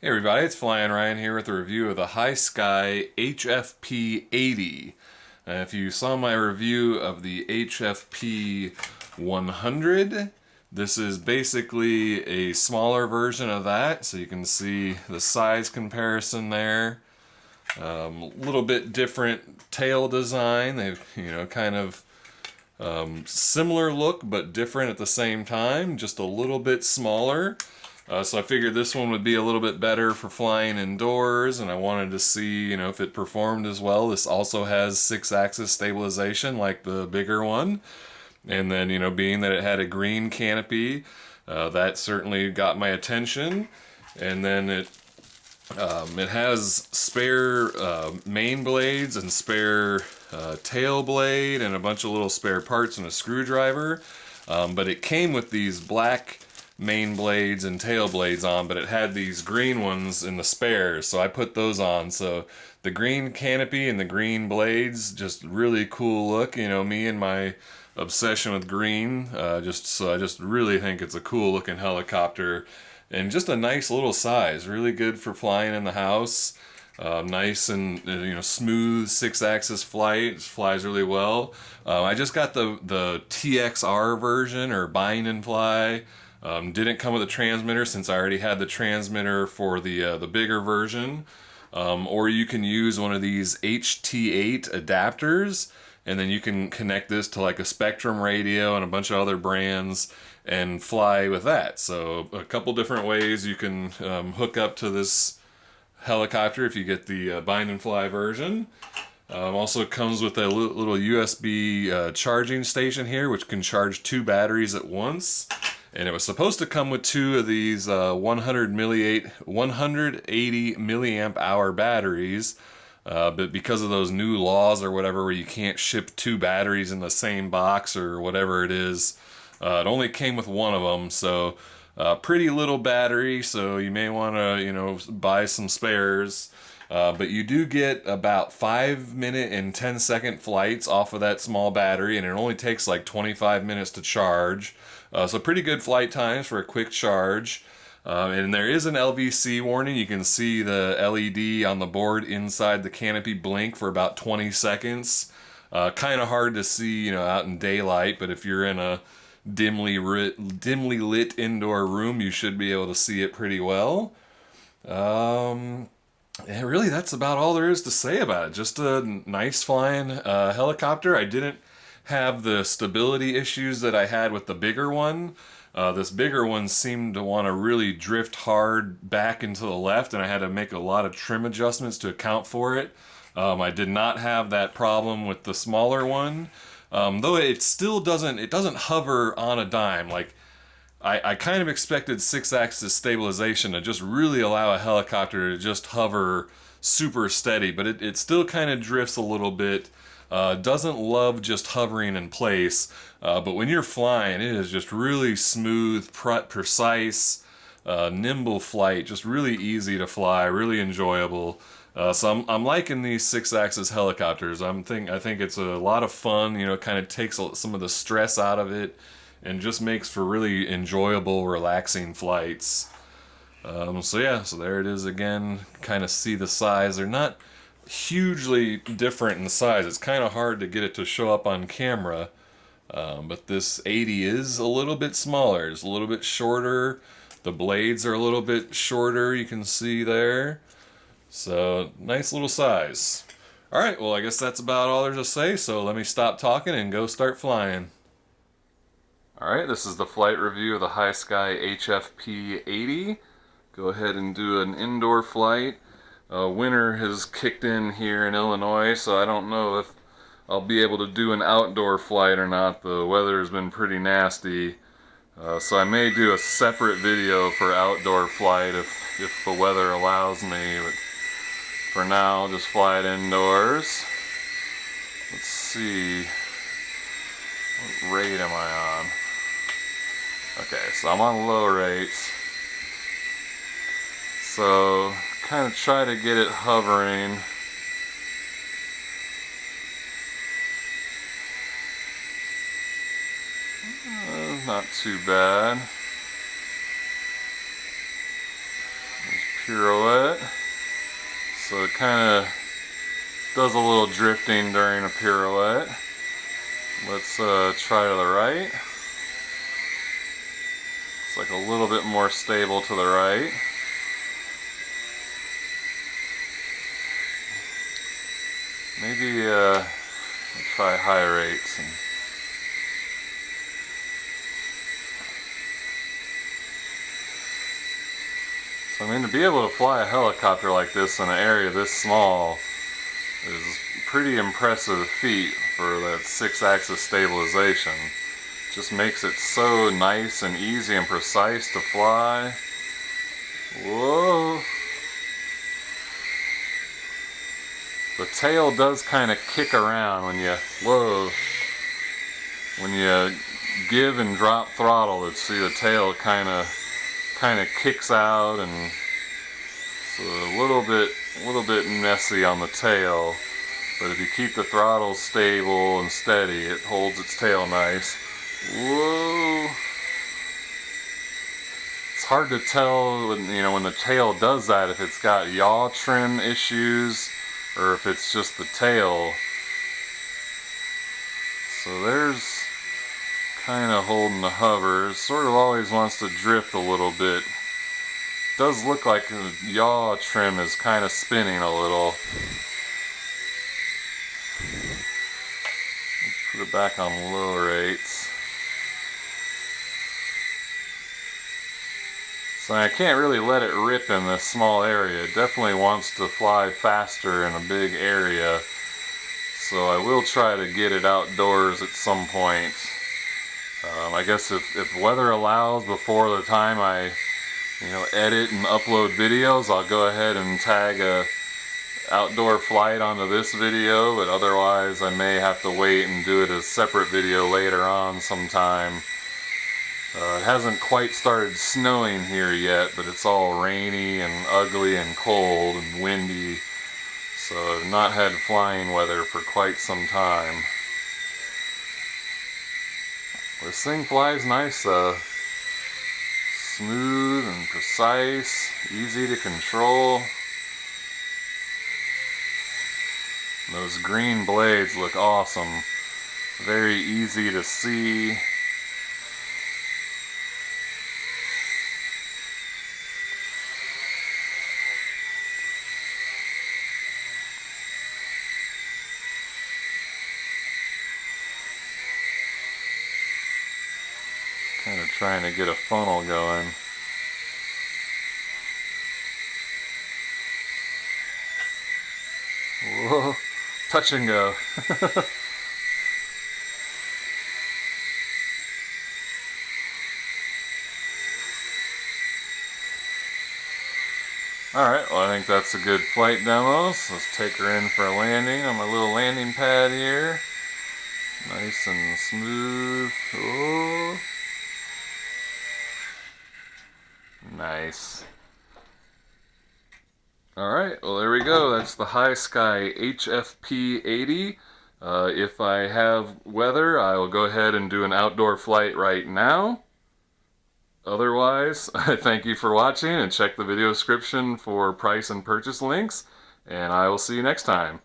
Hey everybody, it's Flyin Ryan here with a review of the Hisky HFP80. If you saw my review of the HFP100, this is basically a smaller version of that, so you can see the size comparison there. A little bit different tail design. They've, kind of similar look but different at the same time, just a little bit smaller. So I figured this one would be a little bit better for flying indoors, and I wanted to see, if it performed as well. This also has 6-axis stabilization like the bigger one. And then, being that it had a green canopy, that certainly got my attention. And then it has spare main blades and spare tail blade and a bunch of little spare parts and a screwdriver. But it came with these black main blades and tail blades on, but it had these green ones in the spares, so I put those on. So the green canopy and the green blades, just really cool look. Me and my obsession with green, I just really think it's a cool looking helicopter, and just a nice little size, really good for flying in the house. Nice and smooth 6-axis flight, flies really well. I just got the TXR version, or bind and fly. Didn't come with a transmitter since I already had the transmitter for the bigger version. Or you can use one of these HT8 adapters, and then you can connect this to like a Spectrum radio and a bunch of other brands and fly with that. So a couple different ways you can hook up to this helicopter if you get the bind and fly version. Also comes with a little USB charging station here, which can charge 2 batteries at once. And it was supposed to come with 2 of these 180 milliamp hour batteries, but because of those new laws or whatever, where you can't ship 2 batteries in the same box or whatever it is, it only came with 1 of them. So pretty little battery, so you may want to buy some spares. But you do get about 5-minute and 10-second flights off of that small battery, and it only takes like 25 minutes to charge. So pretty good flight times for a quick charge. And there is an LVC warning. You can see the LED on the board inside the canopy blink for about 20 seconds. Kind of hard to see, out in daylight, but if you're in a dimly lit indoor room, you should be able to see it pretty well. And really, that's about all there is to say about it. Just a nice flying helicopter. I didn't have the stability issues that I had with the bigger one. This bigger one seemed to want to really drift hard back into the left, and I had to make a lot of trim adjustments to account for it. I did not have that problem with the smaller one, though it still doesn't hover on a dime. Like I kind of expected 6-axis stabilization to just really allow a helicopter to just hover super steady, but it still kind of drifts a little bit. Doesn't love just hovering in place, but when you're flying, it is just really smooth, precise, nimble flight, just really easy to fly, really enjoyable. So I'm liking these 6-axis helicopters. I think it's a lot of fun, kind of takes some of the stress out of it and just makes for really enjoyable, relaxing flights. So there it is again. Kind of see the size. They're not hugely different in size. It's kind of hard to get it to show up on camera, but this 80 is a little bit smaller. It's a little bit shorter. The blades are a little bit shorter, you can see there. So nice little size. Alright, well I guess that's about all there's to say, so let me stop talking and go start flying. Alright, this is the flight review of the Hisky HFP80. Go ahead and do an indoor flight. Winter has kicked in here in Illinois, so I don't know if I'll be able to do an outdoor flight or not. The weather has been pretty nasty, so I may do a separate video for outdoor flight if the weather allows me. But for now, I'll just fly it indoors. Let's see, what rate am I on? Okay, so I'm on low rates. So kind of try to get it hovering. Not too bad. There's pirouette. So it kind of does a little drifting during a pirouette. Let's try to the right. It's like a little bit more stable to the right. Maybe try high rates. So I mean, to be able to fly a helicopter like this in an area this small is a pretty impressive feat for that 6-axis stabilization. Just makes it so nice and easy and precise to fly. Whoa! The tail does kind of kick around when you, when you give and drop throttle. Let's see, the tail kind of kicks out, and so a little bit messy on the tail. But if you keep the throttle stable and steady, it holds its tail nice. Whoa! It's hard to tell when, when the tail does that, if it's got yaw trim issues or if it's just the tail. So there's kind of holding the hover. It sort of always wants to drift a little bit. Does look like the yaw trim is kind of spinning a little. Let's put it back on low rates. So I can't really let it rip in this small area. It definitely wants to fly faster in a big area. So I will try to get it outdoors at some point. I guess if weather allows, before the time I edit and upload videos, I'll go ahead and tag a outdoor flight onto this video, but otherwise I may have to wait and do it as a separate video later on sometime. It hasn't quite started snowing here yet, but it's all rainy and ugly and cold and windy, so I've not had flying weather for quite some time. This thing flies nice though. Smooth and precise, easy to control. Those green blades look awesome. Very easy to see. Kind of trying to get a funnel going. Whoa, touch and go. Alright, well I think that's a good flight demo, so let's take her in for a landing on my little landing pad here. Nice and smooth. Oh. Nice. Alright, well there we go. That's the Hisky HFP80. If I have weather, I will go ahead and do an outdoor flight right now. Otherwise, I thank you for watching, and check the video description for price and purchase links, and I will see you next time.